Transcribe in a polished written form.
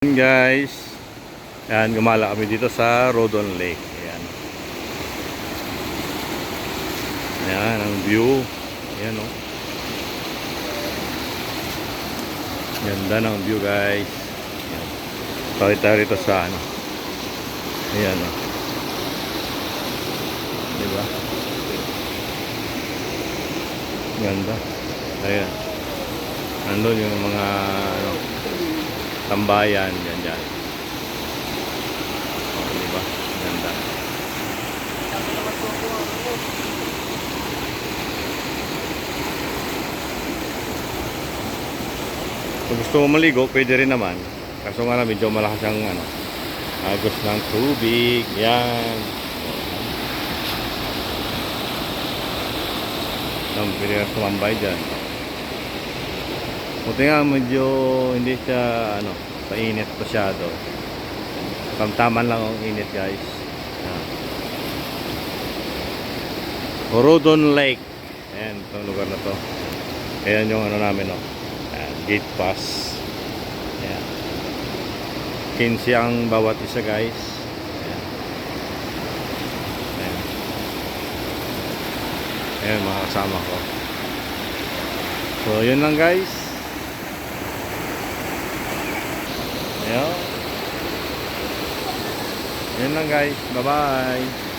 Guys, ayan, gumala kami dito sa Rodon Lake. Ayan, ayan ang view. Ayan, oh. Ganda ng view, guys. Ayan. Pakita rito sa ano. Ayan, oh. Diba? Ganda. Ayan, nandun yung mga ano, tambayan dyan. Oh, diba? Ganda. Kung gusto mo maligo, pwede rin naman. Kaso nga na medyo malakas ang ano, agos ng tubig. Yan. Pwede ka sumambay dyan. Buti nga medyo hindi siya ano, painit masyado. Tamtaman lang ang init, guys. Rodon Lake. Ayan, itong lugar na to. Ayan yung ano namin, no. Ayan, gate pass. Ayan. 15 ang bawat isa, guys. Ayan. Ayan. Ayan, mga kasama ko. So, yun lang, guys. Ayan. Yun lang, guys. Bye-bye.